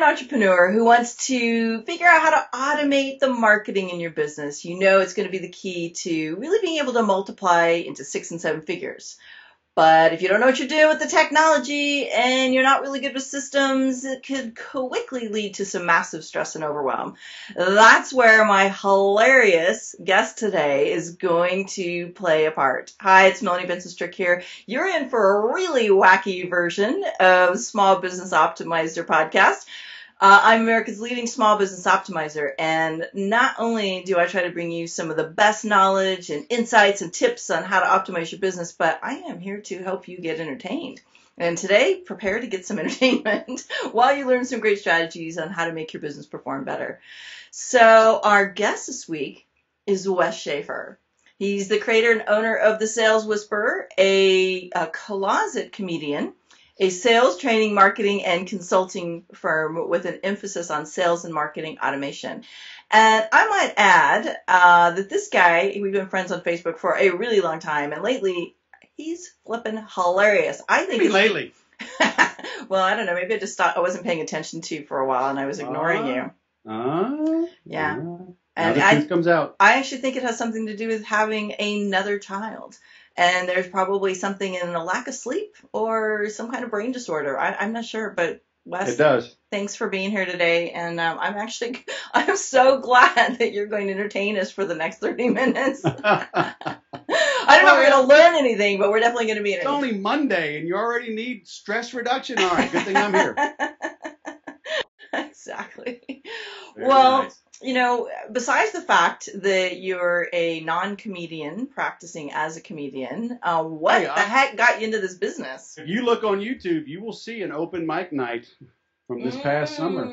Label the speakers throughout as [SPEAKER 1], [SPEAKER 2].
[SPEAKER 1] an entrepreneur who wants to figure out how to automate the marketing in your business, you know it's going to be the key to really being able to multiply into 6 and 7 figures. But if you don't know what you're doing with the technology and you're not really good with systems, it could quickly lead to some massive stress and overwhelm. That's where my hilarious guest today is going to play a part. Hi, it's Melanie Benson here. You're in for a really wacky version of Small Business Optimizer podcast. I'm America's leading small business optimizer, and not only do I try to bring you some of the best knowledge and insights and tips on how to optimize your business, but I am here to help you get entertained. And today, prepare to get some entertainment while you learn some great strategies on how to make your business perform better. So our guest this week is Wes Schaeffer. He's the creator and owner of The Sales Whisperer, a closet comedian, a sales training, marketing, and consulting firm with an emphasis on sales and marketing automation. And I might add that this guy, we've been friends on Facebook for a really long time, and lately he's flipping hilarious. I think
[SPEAKER 2] lately.
[SPEAKER 1] Well, I don't know. Maybe I wasn't paying attention to you for a while, and I was ignoring you. Yeah.
[SPEAKER 2] And the truth comes out.
[SPEAKER 1] I actually think it has something to do with having another child. And there's probably something in a lack of sleep or some kind of brain disorder. I'm not sure, but Wes,
[SPEAKER 2] it does.
[SPEAKER 1] Thanks for being here today. And I'm so glad that you're going to entertain us for the next 30 minutes. I don't know if we're going to learn anything, but we're definitely going to be
[SPEAKER 2] It's only Monday, and you already need stress reduction. All right, good thing I'm here.
[SPEAKER 1] Exactly.
[SPEAKER 2] Very
[SPEAKER 1] well,
[SPEAKER 2] nice.
[SPEAKER 1] You know, besides the fact that you're a non-comedian practicing as a comedian, what the heck got you into this business?
[SPEAKER 2] If you look on YouTube, you will see an open mic night from this past summer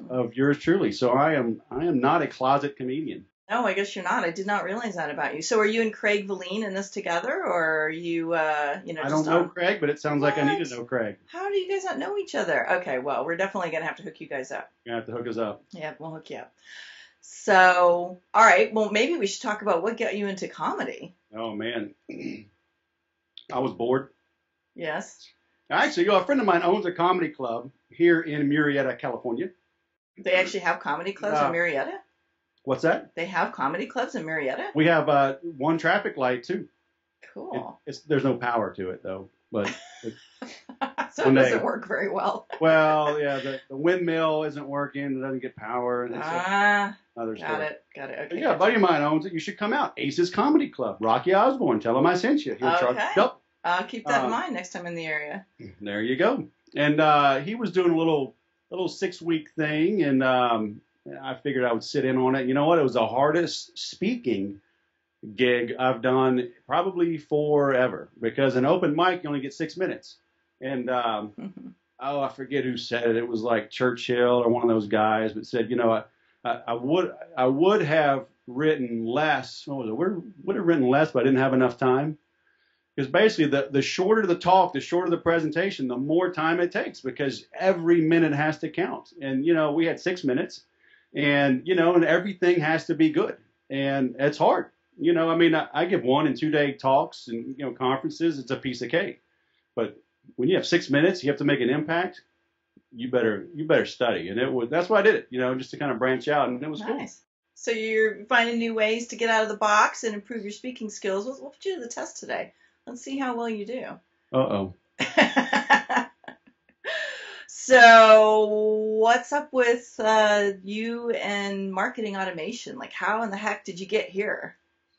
[SPEAKER 2] of yours truly. So I am not a closet comedian.
[SPEAKER 1] No, I guess you're not. I did not realize that about you. So are you and Craig Valine in this together, or are you,
[SPEAKER 2] I don't know Craig, but it sounds like I need to know Craig.
[SPEAKER 1] How do you guys not know each other? Okay, well, we're definitely going to have to hook you guys up.
[SPEAKER 2] You're going to have to hook us up.
[SPEAKER 1] Yeah, we'll hook you up. So, all right, well, maybe we should talk about what got you into comedy.
[SPEAKER 2] Oh, man. I was bored.
[SPEAKER 1] Yes.
[SPEAKER 2] Actually, a friend of mine owns a comedy club here in Murrieta, California.
[SPEAKER 1] They actually have comedy clubs in Murrieta?
[SPEAKER 2] What's that?
[SPEAKER 1] They have comedy clubs in Murrieta?
[SPEAKER 2] We have one traffic light, too.
[SPEAKER 1] Cool.
[SPEAKER 2] There's no power to it, though. But
[SPEAKER 1] so it doesn't work very well.
[SPEAKER 2] Well, yeah, the windmill isn't working. It doesn't get power.
[SPEAKER 1] Got it. Okay.
[SPEAKER 2] But yeah, a buddy of mine owns it. You should come out. Ace's Comedy Club. Rocky Osborne. Tell him I sent you. He'll charge you up.
[SPEAKER 1] I'll keep that in mind next time in the area.
[SPEAKER 2] There you go. And he was doing a little 6-week thing, and I figured I would sit in on it. You know what? It was the hardest speaking gig I've done probably forever, because an open mic you only get 6 minutes. And I forget who said it. It was like Churchill or one of those guys, but said, you know, I would have written less. What was it? Would have written less, but I didn't have enough time. Because basically, the shorter the talk, the shorter the presentation, the more time it takes, because every minute has to count. And, you know, we had 6 minutes, and, you know, and everything has to be good. And it's hard. You know, I mean, I give 1 and 2 day talks and, you know, conferences. It's a piece of cake. But when you have 6 minutes, you have to make an impact. You better study. And that's why I did it, you know, just to kind of branch out. And it was cool.
[SPEAKER 1] So you're finding new ways to get out of the box and improve your speaking skills. We'll put you to the test today. Let's see how well you do.
[SPEAKER 2] Uh-oh.
[SPEAKER 1] So what's up with you and marketing automation? Like, how in the heck did you get here?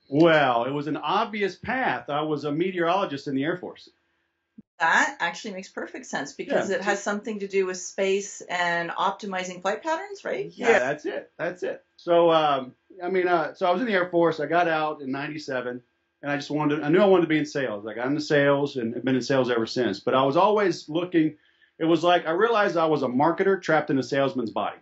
[SPEAKER 2] Well, it was an obvious path. I was a meteorologist in the Air Force.
[SPEAKER 1] That actually makes perfect sense, because it has something to do with space and optimizing flight patterns, right?
[SPEAKER 2] Yeah, that's it. So, I was in the Air Force. I got out in '97. And I knew I wanted to be in sales. I got into sales and have been in sales ever since. But I was always looking. It was like I realized I was a marketer trapped in a salesman's body.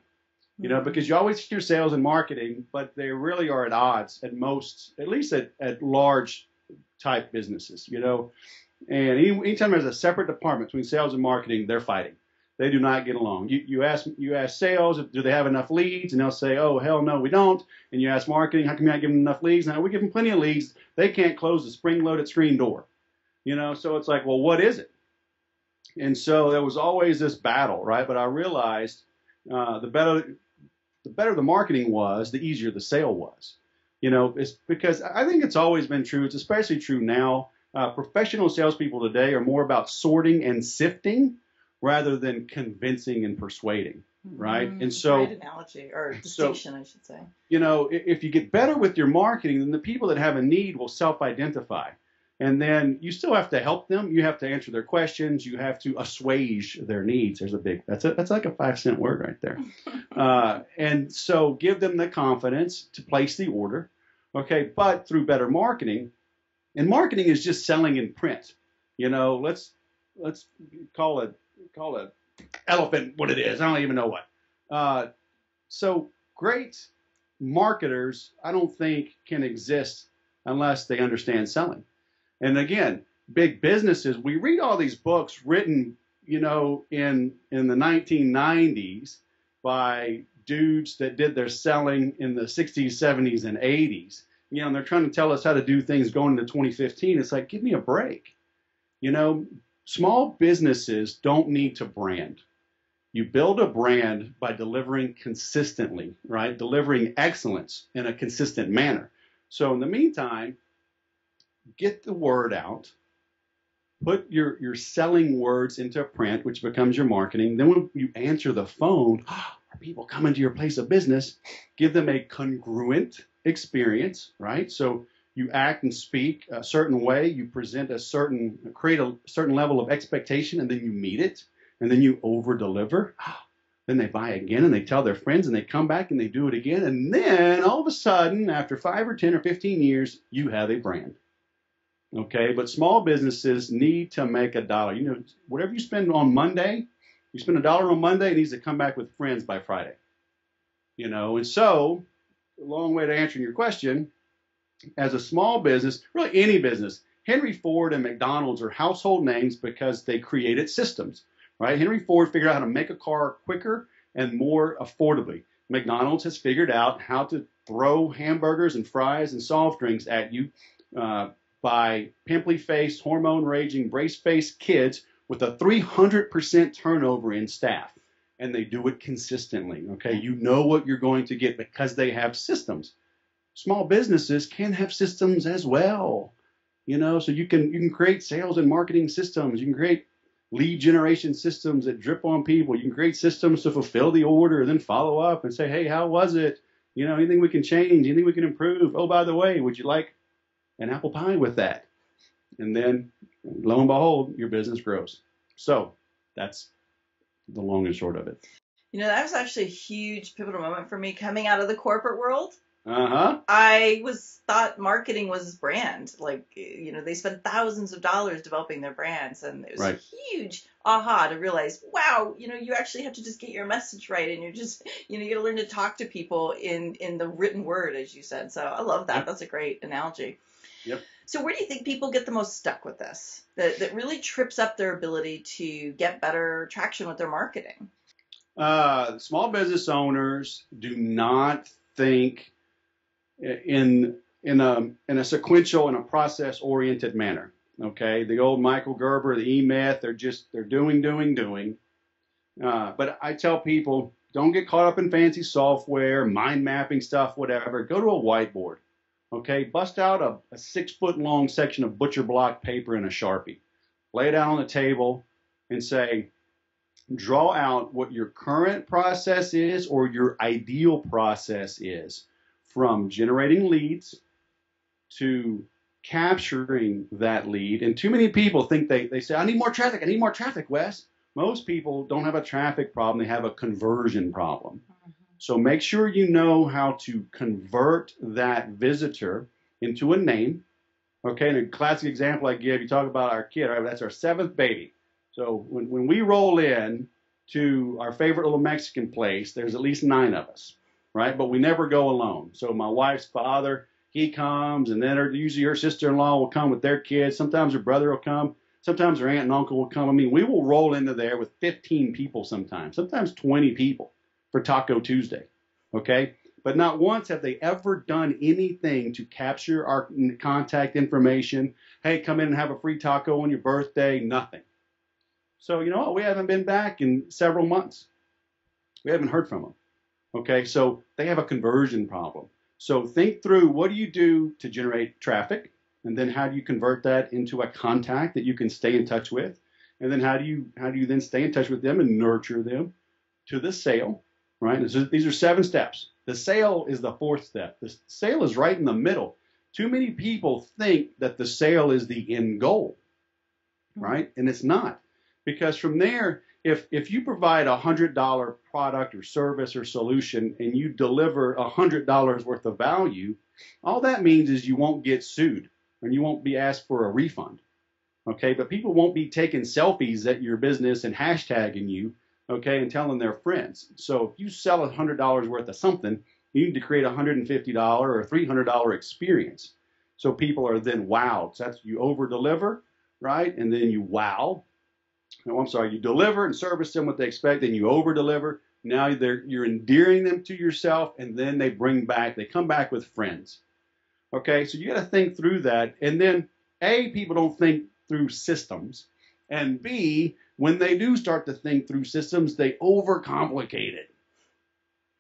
[SPEAKER 2] You know, because you always hear sales and marketing, but they really are at odds at most, at least at large type businesses, you know. And anytime there's a separate department between sales and marketing, they're fighting. They do not get along. You ask sales, do they have enough leads? And they'll say, oh, hell no, we don't. And you ask marketing, how come you not giving them enough leads? Now, we give them plenty of leads. They can't close the spring-loaded screen door. You know, so it's like, well, what is it? And so there was always this battle, right? But I realized The better the marketing was, the easier the sale was. It's because I think it's always been true. It's especially true now. Professional salespeople today are more about sorting and sifting rather than convincing and persuading, right? And so,
[SPEAKER 1] great analogy or distinction, I should say.
[SPEAKER 2] If you get better with your marketing, then the people that have a need will self-identify. And then you still have to help them. You have to answer their questions. You have to assuage their needs. That's like a 5-cent word right there. And so give them the confidence to place the order. Okay. But through better marketing, and marketing is just selling in print. Let's call it elephant what it is. I don't even know what. So great marketers, I don't think can exist unless they understand selling. And again, big businesses, we read all these books written, in the 1990s by dudes that did their selling in the 60s, 70s, and 80s. And they're trying to tell us how to do things going into 2015. It's like, give me a break. Small businesses don't need to brand. You build a brand by delivering consistently, right? Delivering excellence in a consistent manner. So in the meantime, get the word out, put your selling words into print, which becomes your marketing. Then when you answer the phone, are people coming to your place of business? Give them a congruent experience, right? So you act and speak a certain way, you create a certain level of expectation, and then you meet it, and then you over deliver. Then they buy again and they tell their friends and they come back and they do it again. And then all of a sudden, after 5 or 10 or 15 years, you have a brand. Okay, but small businesses need to make $1. Whatever you spend on Monday, you spend $1 on Monday, it needs to come back with friends by Friday. And so, a long way to answering your question, as a small business, really any business, Henry Ford and McDonald's are household names because they created systems, right? Henry Ford figured out how to make a car quicker and more affordably. McDonald's has figured out how to throw hamburgers and fries and soft drinks at you by pimply-faced, hormone-raging, brace-faced kids with a 300% turnover in staff. And they do it consistently, okay? You know what you're going to get because they have systems. Small businesses can have systems as well, so you can create sales and marketing systems. You can create lead generation systems that drip on people. You can create systems to fulfill the order and then follow up and say, hey, how was it? Anything we can change, anything we can improve. Oh, by the way, would you like an apple pie with that? And then, lo and behold, your business grows. So that's the long and short of it.
[SPEAKER 1] That was actually a huge pivotal moment for me coming out of the corporate world.
[SPEAKER 2] Uh-huh.
[SPEAKER 1] I thought marketing was brand. They spent thousands of dollars developing their brands, and it was a huge aha to realize, wow, you actually have to just get your message right, and you're just, you got to learn to talk to people in the written word, as you said. So I love that. Yep. That's a great analogy.
[SPEAKER 2] Yep.
[SPEAKER 1] So where do you think people get the most stuck with this? That really trips up their ability to get better traction with their marketing?
[SPEAKER 2] Small business owners do not think in a sequential and a process oriented manner. Okay, the old Michael Gerber, the E-Myth, they're doing. But I tell people, don't get caught up in fancy software, mind mapping stuff, whatever. Go to a whiteboard. Okay, bust out a 6-foot long section of butcher block paper and a Sharpie. Lay it out on the table and say, draw out what your current process is or your ideal process is, from generating leads to capturing that lead. And too many people think they say, I need more traffic, Wes. Most people don't have a traffic problem. They have a conversion problem. Mm-hmm. So make sure you know how to convert that visitor into a name. Okay, and a classic example I give, you talk about our kid, right? That's our 7th baby. So when we roll in to our favorite little Mexican place, there's at least 9 of us. Right? But we never go alone. So my wife's father, he comes, and then usually her sister-in-law will come with their kids. Sometimes her brother will come. Sometimes her aunt and uncle will come. I mean, we will roll into there with 15 people sometimes 20 people for Taco Tuesday. Okay? But not once have they ever done anything to capture our contact information. Hey, come in and have a free taco on your birthday. Nothing. So you know what? We haven't been back in several months. We haven't heard from them. Okay, so they have a conversion problem. So think through, what do you do to generate traffic? And then how do you convert that into a contact that you can stay in touch with? And then how do you then stay in touch with them and nurture them to the sale, right? These are 7 steps. The sale is the 4th step. The sale is right in the middle. Too many people think that the sale is the end goal, right? And it's not. Because from there, if you provide a $100 product or service or solution and you deliver $100 worth of value, all that means is you won't get sued and you won't be asked for a refund. Okay, but people won't be taking selfies at your business and hashtagging you, okay, and telling their friends. So if you sell $100 worth of something, you need to create a $150 or $300 experience. So people are then wowed. So that's, you over deliver, right? And then you wow. No, I'm sorry, you deliver and service them what they expect, and you over deliver. Now you're endearing them to yourself, and then they come back with friends. Okay, so you got to think through that. And then A, people don't think through systems. And B, when they do start to think through systems, they overcomplicate it.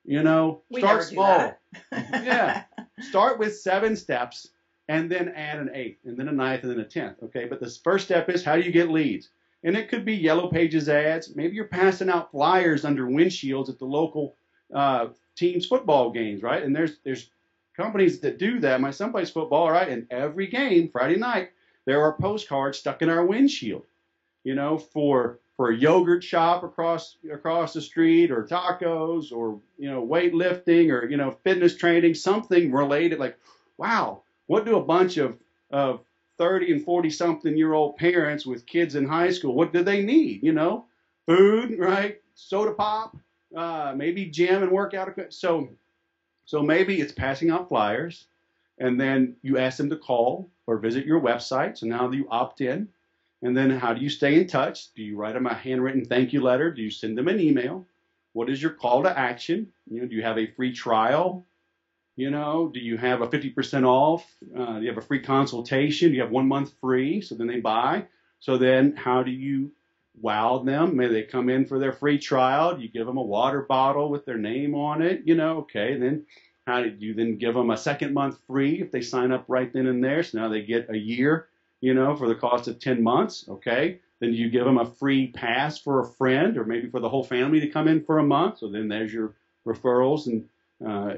[SPEAKER 2] You know,
[SPEAKER 1] we
[SPEAKER 2] start
[SPEAKER 1] never
[SPEAKER 2] small.
[SPEAKER 1] Do that.
[SPEAKER 2] Yeah. Start with 7 steps and then add an 8th and then a 9th and then a 10th. Okay. But the first step is, how do you get leads? And it could be Yellow Pages ads. Maybe you're passing out flyers under windshields at the local team's football games, right? And there's companies that do that. My son plays football, right? And every game, Friday night, there are postcards stuck in our windshield, you know, for a yogurt shop across the street, or tacos, or, you know, weightlifting, or, you know, fitness training, something related. Like, wow, what do a bunch of 30 and 40 something year old parents with kids in high school, what do they need? You know, food, right? Soda pop, maybe gym and workout equipment. So maybe it's passing out flyers, and then you ask them to call or visit your website. So now you opt in. And then how do you stay in touch? Do you write them a handwritten thank you letter? Do you send them an email? What is your call to action? You know, do you have a free trial? You know, do you have a 50% off? Do you have a free consultation? Do you have 1 month free? So then they buy. So then how do you wow them? Maybe they come in for their free trial. Do you give them a water bottle with their name on it? You know, okay. Then how do you then give them a 2nd month free if they sign up right then and there? So now they get a year, you know, for the cost of 10 months. Okay. Then you give them a free pass for a friend, or maybe for the whole family to come in for a month. So then there's your referrals, and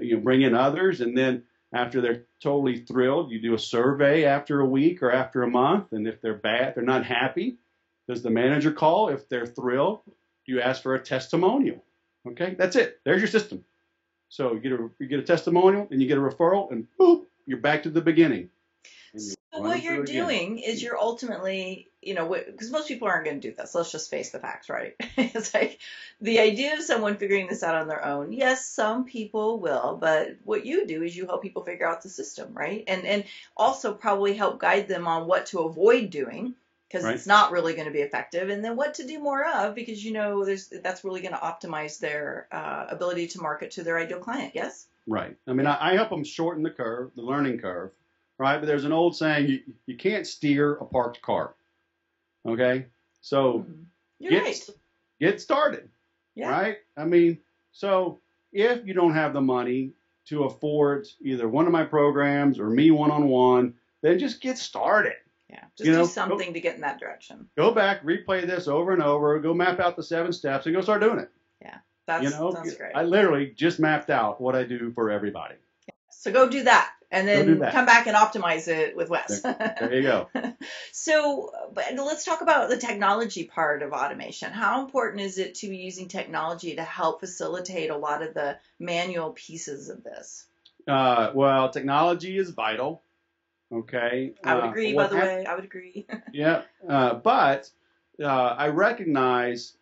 [SPEAKER 2] you bring in others. And then after they're totally thrilled, you do a survey after a week or after a month. And if they're they're not happy, does the manager call? If they're thrilled, you ask for a testimonial. Okay, that's it. There's your system. So you get a testimonial, and you get a referral, and boop, you're back to the beginning.
[SPEAKER 1] So what you're doing is you're ultimately, you know, because most people aren't going to do this. Let's just face the facts, right? It's like the idea of someone figuring this out on their own. Yes, some people will, but what you do is you help people figure out the system, right? And also probably help guide them on what to avoid doing, because
[SPEAKER 2] right.
[SPEAKER 1] It's not really going to be effective, and then what to do more of, because, you know, that's really going to optimize their ability to market to their ideal client. Yes?
[SPEAKER 2] Right. I mean, I help them shorten the learning curve. Right, but there's an old saying, you can't steer a parked car. Okay, so get started. Yeah. Right. I mean, so if you don't have the money to afford either one of my programs or me one-on-one, then just get started.
[SPEAKER 1] Yeah, just do something to get in that direction.
[SPEAKER 2] Go back, replay this over and over, go map out the 7 steps, and go start doing it.
[SPEAKER 1] Yeah, that's great.
[SPEAKER 2] I literally just mapped out what I do for everybody.
[SPEAKER 1] Yeah. So go do that. And then come back and optimize it with Wes.
[SPEAKER 2] There you go.
[SPEAKER 1] So let's talk about the technology part of automation. How important is it to be using technology to help facilitate a lot of the manual pieces of this?
[SPEAKER 2] Well, technology is vital. Okay.
[SPEAKER 1] I would agree, by the way. I would agree.
[SPEAKER 2] Yeah. But I recognize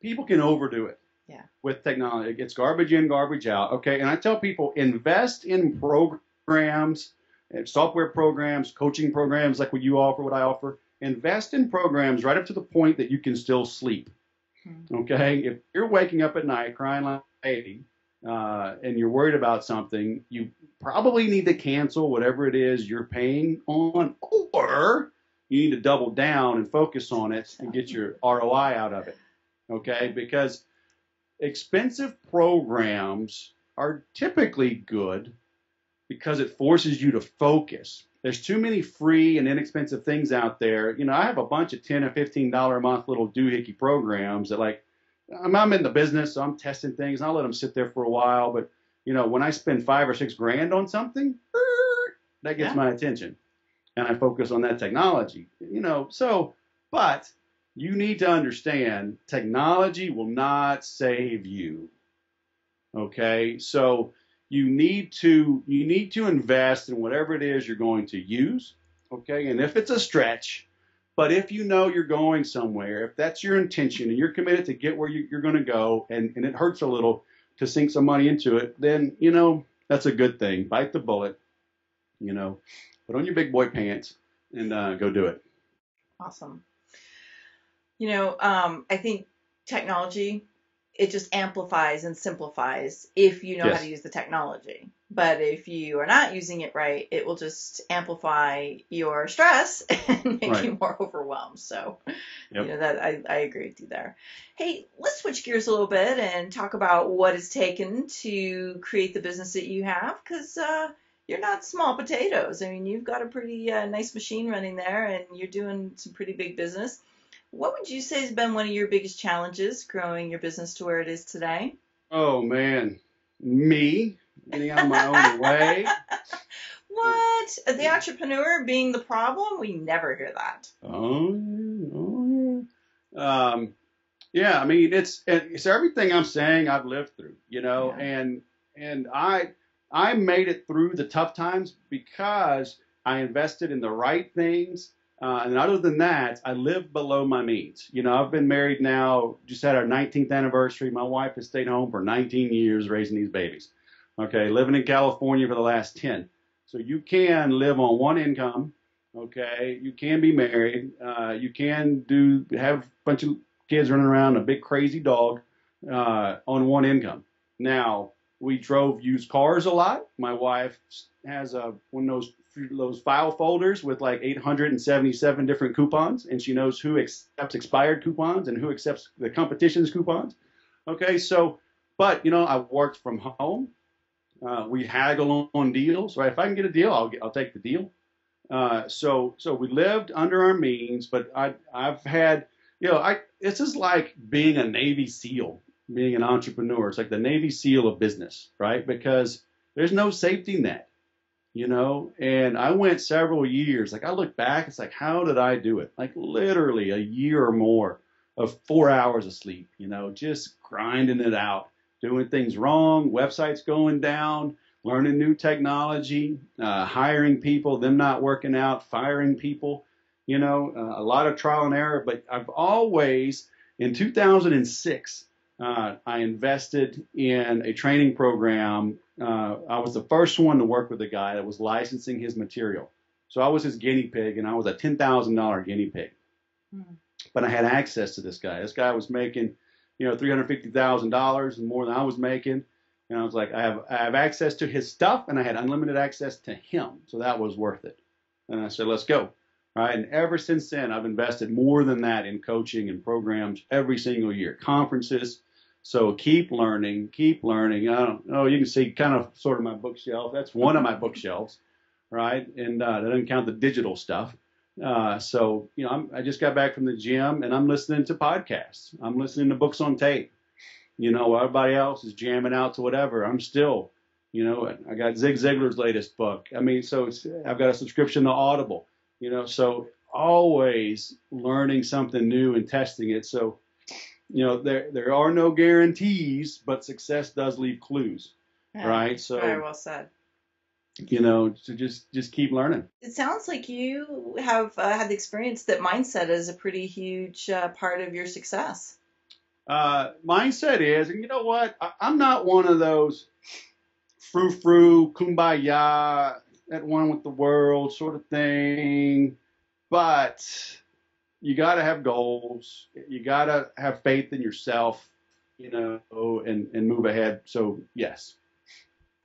[SPEAKER 2] people can overdo it.
[SPEAKER 1] Yeah.
[SPEAKER 2] With technology. It's garbage in, garbage out. Okay. And I tell people, invest in programs, software programs, coaching programs like what you offer, what I offer. Invest in programs right up to the point that you can still sleep. Okay. If you're waking up at night crying like a baby, and you're worried about something, you probably need to cancel whatever it is you're paying on, or you need to double down and focus on it and get your ROI out of it. Okay. Because expensive programs are typically good because it forces you to focus. There's too many free and inexpensive things out there. You know, I have a bunch of $10 or $15 a month little doohickey programs that, like, I'm in the business, so I'm testing things, and I'll let them sit there for a while. But, you know, when I spend 5 or 6 grand on something, that gets my attention, and I focus on that technology. You know, so, but you need to understand technology will not save you. Okay, so you need to invest in whatever it is you're going to use. Okay, and if it's a stretch, but if you know you're going somewhere, if that's your intention and you're committed to get where you're going to go, and it hurts a little to sink some money into it, then, you know, that's a good thing. Bite the bullet, you know, put on your big boy pants and go do it.
[SPEAKER 1] Awesome. You know, I think technology, it just amplifies and simplifies if you know how to use the technology. But if you are not using it right, it will just amplify your stress and make you more overwhelmed. So, you know, that I agree with you there. Hey, let's switch gears a little bit and talk about what it's taken to create the business that you have, because you're not small potatoes. I mean, you've got a pretty nice machine running there, and you're doing some pretty big business. What would you say has been one of your biggest challenges growing your business to where it is today?
[SPEAKER 2] Oh, man. Me getting out of my own way.
[SPEAKER 1] What? The entrepreneur being the problem? We never hear that.
[SPEAKER 2] Oh, yeah. Yeah, I mean, it's everything I'm saying I've lived through, you know, and I made it through the tough times because I invested in the right things. And other than that, I live below my means. You know, I've been married now, just had our 19th anniversary. My wife has stayed home for 19 years raising these babies. Okay, living in California for the last 10. So you can live on one income. Okay, you can be married. You can have a bunch of kids running around, a big crazy dog on one income. Now, we drove used cars a lot. My wife has one of those file folders with like 877 different coupons, and she knows who accepts expired coupons and who accepts the competition's coupons. Okay, so, but, you know, I worked from home. We haggle on deals, right? If I can get a deal, I'll take the deal. So we lived under our means, but I've had, you know, this is like being a Navy SEAL, being an entrepreneur. It's like the Navy SEAL of business, right? Because there's no safety net, you know, and I went several years. Like, I look back, it's like, how did I do it? Like, literally a year or more of 4 hours of sleep, you know, just grinding it out, doing things wrong, websites going down, learning new technology, hiring people, them not working out, firing people, you know, a lot of trial and error. But I've always, in 2006, I invested in a training program. I was the first one to work with a guy that was licensing his material. So I was his guinea pig, and I was a $10,000 guinea pig. But I had access to this guy. This guy was making, you know, $350,000 more than I was making. And I was like, I have access to his stuff, and I had unlimited access to him. So that was worth it. And I said, let's go. All right. And ever since then, I've invested more than that in coaching and programs every single year, conferences. So keep learning, keep learning. I don't know. You can see kind of sort of my bookshelf. That's one of my bookshelves, right? And that doesn't count the digital stuff. So, you know, I just got back from the gym, and I'm listening to podcasts. I'm listening to books on tape. You know, everybody else is jamming out to whatever. I'm still, you know, I got Zig Ziglar's latest book. I mean, so I've got a subscription to Audible, you know, so always learning something new and testing it. So, you know, there are no guarantees, but success does leave clues, right? So
[SPEAKER 1] very well said.
[SPEAKER 2] You know, so just keep learning.
[SPEAKER 1] It sounds like you have had the experience that mindset is a pretty huge part of your success.
[SPEAKER 2] Mindset is, and you know what? I'm not one of those frou-frou, kumbaya, at one with the world sort of thing, but you got to have goals. You got to have faith in yourself, you know, and move ahead. So, yes.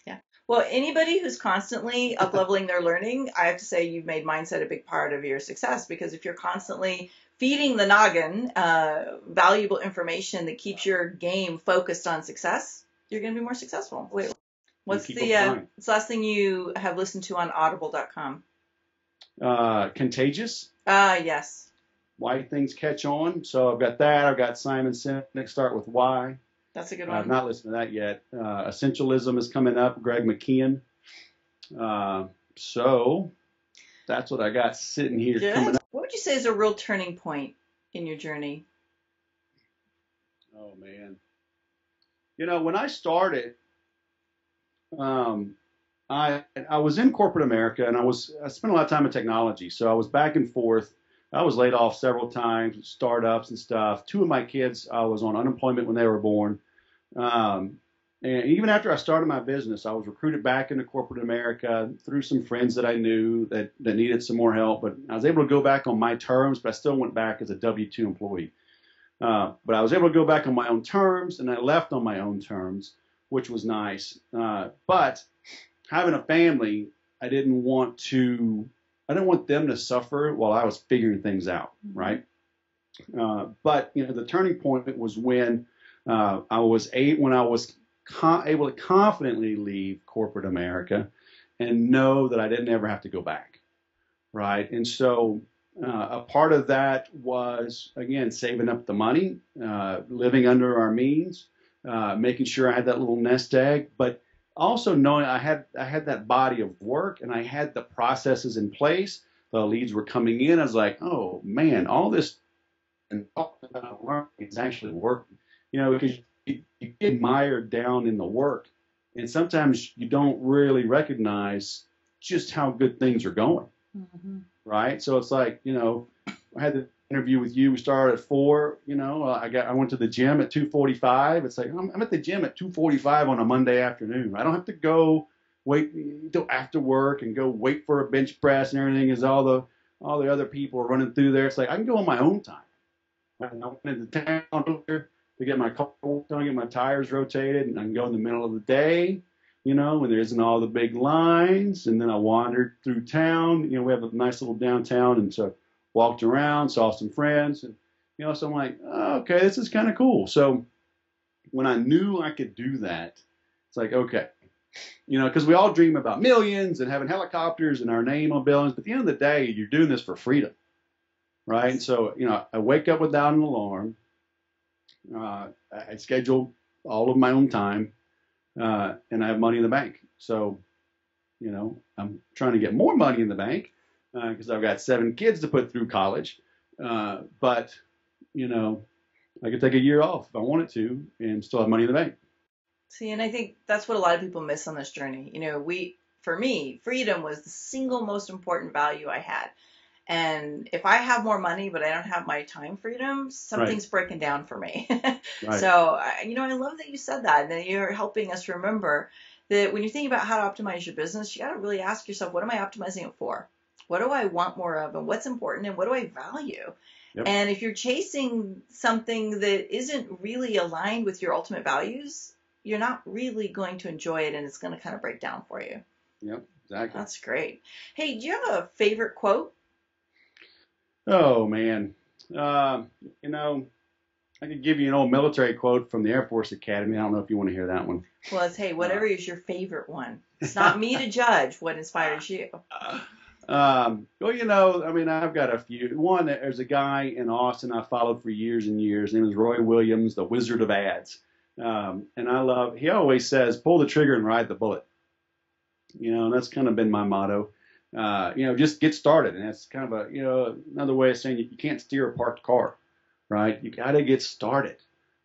[SPEAKER 1] Yeah. Well, anybody who's constantly up-leveling their learning, I have to say you've made mindset a big part of your success, because if you're constantly feeding the noggin valuable information that keeps your game focused on success, you're going to be more successful. Wait, what's the last thing you have listened to on audible.com?
[SPEAKER 2] Contagious.
[SPEAKER 1] Yes.
[SPEAKER 2] Why Things Catch On. So I've got that. I've got Simon Sinek, Start With Why.
[SPEAKER 1] That's a good one.
[SPEAKER 2] I've not listened to that yet. Essentialism is coming up, Greg McKeown. So that's what I got sitting here coming up.
[SPEAKER 1] What would you say is a real turning point in your journey?
[SPEAKER 2] Oh, man. You know, when I started, I was in corporate America, and I spent a lot of time in technology. So I was back and forth. I was laid off several times, startups and stuff. 2 of my kids, I was on unemployment when they were born. And even after I started my business, I was recruited back into corporate America through some friends that I knew that needed some more help. But I was able to go back on my terms, but I still went back as a W-2 employee. But I was able to go back on my own terms, and I left on my own terms, which was nice. But having a family, I didn't want them to suffer while I was figuring things out, right? But you know, the turning point was when I was able to confidently leave corporate America and know that I didn't ever have to go back, right? And so a part of that was, again, saving up the money, living under our means, making sure I had that little nest egg, but also knowing I had that body of work and I had the processes in place. The leads were coming in. I was like, oh man, all this and talking about learning is actually working. You know, because you get mired down in the work, and sometimes you don't really recognize just how good things are going, right? So it's like, you know, I had the interview with you. We started at 4. You know, I went to the gym at 2:45. It's like I'm at the gym at 2:45 on a Monday afternoon. I don't have to go wait till after work and go wait for a bench press and everything as all the other people are running through there. It's like I can go on my own time. I went into town over to get my car worked on, get my tires rotated, and I can go in the middle of the day, you know, when there isn't all the big lines. And then I wandered through town. You know, we have a nice little downtown, and so walked around, saw some friends, and you know, so I'm like, oh, okay, this is kind of cool. So when I knew I could do that, it's like, okay, you know, because we all dream about millions and having helicopters and our name on buildings, but at the end of the day, you're doing this for freedom, right? And so, you know, I wake up without an alarm. I schedule all of my own time, and I have money in the bank. So, you know, I'm trying to get more money in the bank because I've got 7 kids to put through college. But, you know, I could take a year off if I wanted to and still have money in the bank.
[SPEAKER 1] See, and I think that's what a lot of people miss on this journey. You know, for me, freedom was the single most important value I had. And if I have more money, but I don't have my time freedom, something's breaking down for me. Right. So, you know, I love that you said that. And that you're helping us remember that when you're thinking about how to optimize your business, you got to really ask yourself, what am I optimizing it for? What do I want more of? And what's important? And what do I value? Yep. And if you're chasing something that isn't really aligned with your ultimate values, you're not really going to enjoy it, and it's going to kind of break down for you.
[SPEAKER 2] Yep, exactly.
[SPEAKER 1] That's great. Hey, do you have a favorite quote?
[SPEAKER 2] Oh, man. You know, I could give you an old military quote from the Air Force Academy. I don't know if you want to hear that one.
[SPEAKER 1] Well, it's, hey, whatever is your favorite one. It's not me to judge what inspires you.
[SPEAKER 2] Well, you know, I mean, I've got a few. One, there's a guy in Austin I followed for years and years. His name is Roy Williams, the Wizard of Ads. And he always says, pull the trigger and ride the bullet. You know, and that's kind of been my motto. You know, just get started. And that's kind of another way of saying you can't steer a parked car, right? You got to get started.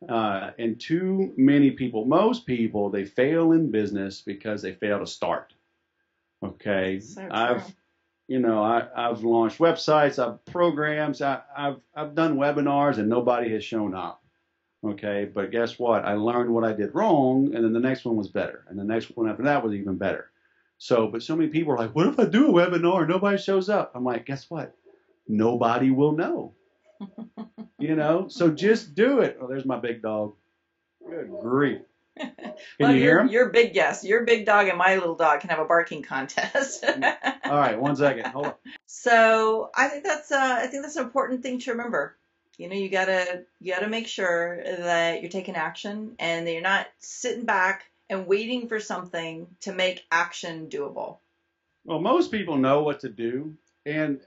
[SPEAKER 2] And too many people, most people, they fail in business because they fail to start. Okay. So I've launched websites, I've programs, I've done webinars and nobody has shown up. Okay. But guess what? I learned what I did wrong. And then the next one was better. And the next one after that was even better. But so many people are like, what if I do a webinar and nobody shows up? I'm like, guess what? Nobody will know. You know, so just do it. Oh, there's my big dog. Good grief. Can you hear him?
[SPEAKER 1] You're big, yes. Your big dog and my little dog can have a barking contest.
[SPEAKER 2] All right, 1 second. Hold on.
[SPEAKER 1] So I think that's an important thing to remember. You gotta make sure that you're taking action and that you're not sitting back and waiting for something to make action doable.
[SPEAKER 2] Well, most people know what to do, and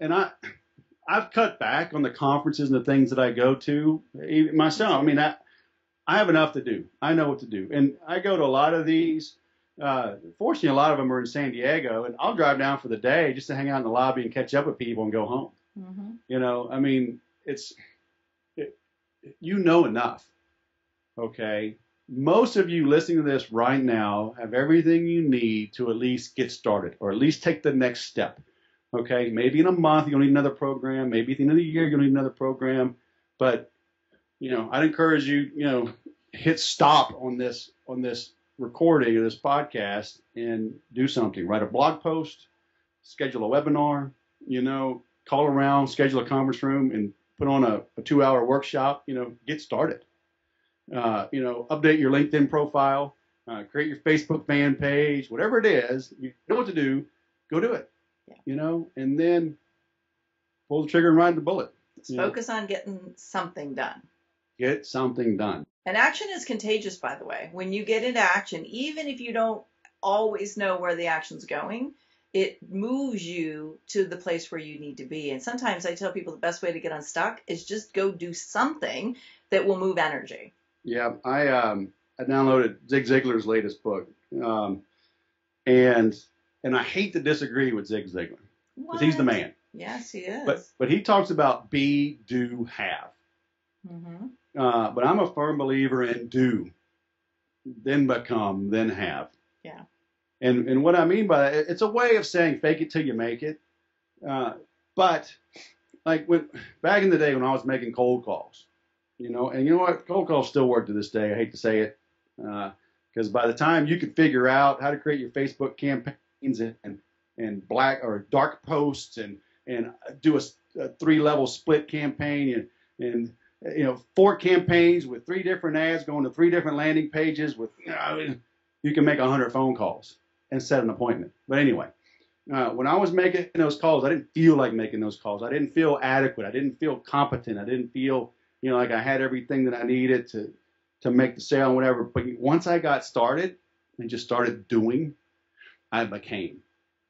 [SPEAKER 2] I've cut back on the conferences and the things that I go to myself. I mean, I have enough to do. I know what to do, and I go to a lot of these. Fortunately, a lot of them are in San Diego, and I'll drive down for the day just to hang out in the lobby and catch up with people and go home. Mm-hmm. I mean, you know enough, okay? Most of you listening to this right now have everything you need to at least get started or at least take the next step, okay? Maybe in a month you'll need another program. Maybe at the end of the year you'll need another program. But, I'd encourage you, hit stop on this recording of this podcast and do something. Write a blog post, schedule a webinar, call around, schedule a conference room, and put on a 2-hour workshop, get started. Update your LinkedIn profile, create your Facebook fan page, whatever it is, you know what to do, go do it, and then pull the trigger and ride the bullet.
[SPEAKER 1] Let's focus on getting something done.
[SPEAKER 2] Get something done.
[SPEAKER 1] And action is contagious, by the way. When you get into action, even if you don't always know where the action's going, it moves you to the place where you need to be. And sometimes I tell people the best way to get unstuck is just go do something that will move energy.
[SPEAKER 2] Yeah, I downloaded Zig Ziglar's latest book, and I hate to disagree with Zig Ziglar because he's the man.
[SPEAKER 1] Yes, he is.
[SPEAKER 2] But he talks about be, do, have. Mm-hmm. But I'm a firm believer in do, then become, then have.
[SPEAKER 1] Yeah.
[SPEAKER 2] And what I mean by that, it's a way of saying fake it till you make it. But like back in the day when I was making cold calls, and you know what, cold calls still work to this day. I hate to say it, because by the time you could figure out how to create your Facebook campaigns and black or dark posts and do a 3-level split campaign and 4 campaigns with 3 different ads going to 3 different landing pages with, you can make 100 phone calls and set an appointment. But anyway, when I was making those calls, I didn't feel like making those calls. I didn't feel adequate. I didn't feel competent. I didn't feel, like I had everything that I needed to make the sale and whatever. But once I got started and just started doing, I became.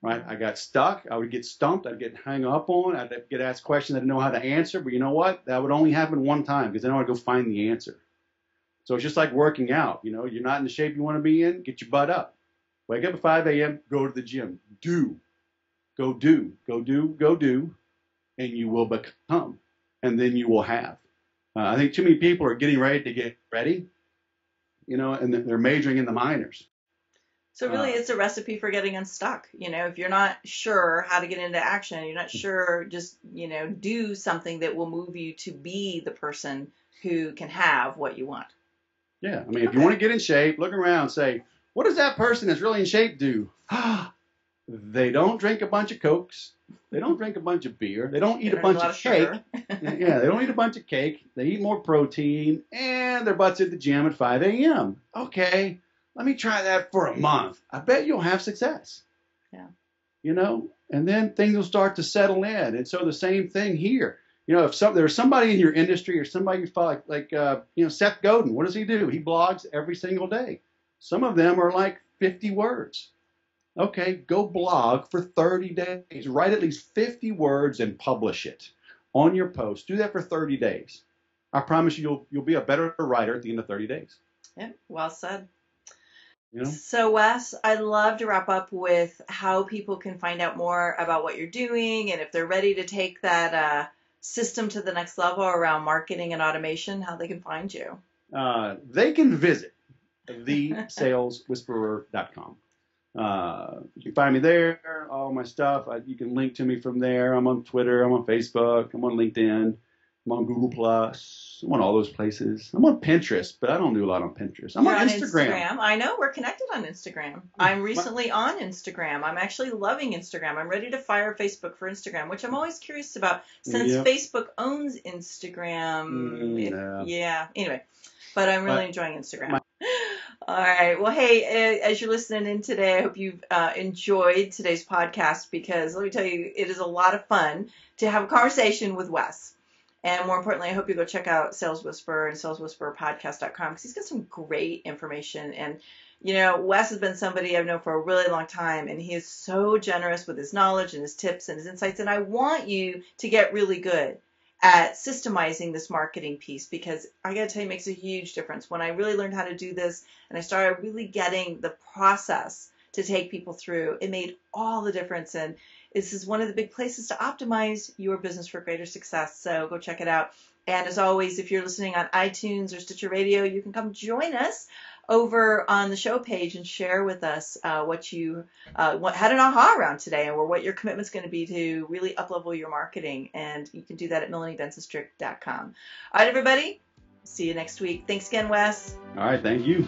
[SPEAKER 2] Right? I got stuck. I would get stumped. I'd get hung up on. I'd get asked questions I didn't know how to answer. But you know what? That would only happen one time because then I would go find the answer. So it's just like working out. You're not in the shape you want to be in. Get your butt up. Wake up at 5 a.m. Go to the gym. Go do, and you will become. And then you will have. I think too many people are getting ready to get ready, and they're majoring in the minors.
[SPEAKER 1] So really, it's a recipe for getting unstuck. If you're not sure how to get into action, you're not sure, just, do something that will move you to be the person who can have what you want.
[SPEAKER 2] Yeah. I mean, if you want to get in shape, look around and say, what does that person that's really in shape do? They don't drink a bunch of Cokes. They don't drink a bunch of beer. They don't eat a bunch of cake. Yeah, they don't eat a bunch of cake. They eat more protein, and their butt's at the gym at 5 a.m. Okay. Let me try that for a month. I bet you'll have success.
[SPEAKER 1] Yeah.
[SPEAKER 2] And then things will start to settle in. And so the same thing here. If there's somebody in your industry or somebody you follow, like Seth Godin, what does he do? He blogs every single day. Some of them are like 50 words. Okay, go blog for 30 days. Write at least 50 words and publish it on your post. Do that for 30 days. I promise you'll be a better writer at the end of 30 days.
[SPEAKER 1] Yeah, well said. So, Wes, I'd love to wrap up with how people can find out more about what you're doing and if they're ready to take that system to the next level around marketing and automation, how they can find you.
[SPEAKER 2] They can visit thesaleswhisperer.com. You can find me there, all my stuff. You can link to me from there. I'm on Twitter. I'm on Facebook. I'm on LinkedIn. I'm on Google Plus. I'm on all those places. I'm on Pinterest, but I don't do a lot on Pinterest. I'm on Instagram.
[SPEAKER 1] I know. We're connected on Instagram. I'm recently on Instagram. I'm actually loving Instagram. I'm ready to fire Facebook for Instagram, which I'm always curious about since Facebook owns Instagram.
[SPEAKER 2] No.
[SPEAKER 1] Yeah. Anyway, but I'm really enjoying Instagram. All right. Well, hey, as you're listening in today, I hope you've enjoyed today's podcast, because let me tell you, it is a lot of fun to have a conversation with Wes. And more importantly, I hope you go check out Sales Whisperer and saleswhispererpodcast.com, because he's got some great information. And, you know, Wes has been somebody I've known for a really long time, and he is so generous with his knowledge and his tips and his insights. And I want you to get really good at systemizing this marketing piece, because I got to tell you, it makes a huge difference. When I really learned how to do this and I started really getting the process to take people through, it made all the difference. And this is one of the big places to optimize your business for greater success. So go check it out. And as always, if you're listening on iTunes or Stitcher Radio, you can come join us over on the show page and share with us what you had an aha around today, or what your commitment's going to be to really uplevel your marketing. And you can do that at melaniebensonstrick.com. All right, everybody. See you next week. Thanks again, Wes.
[SPEAKER 2] All right. Thank you.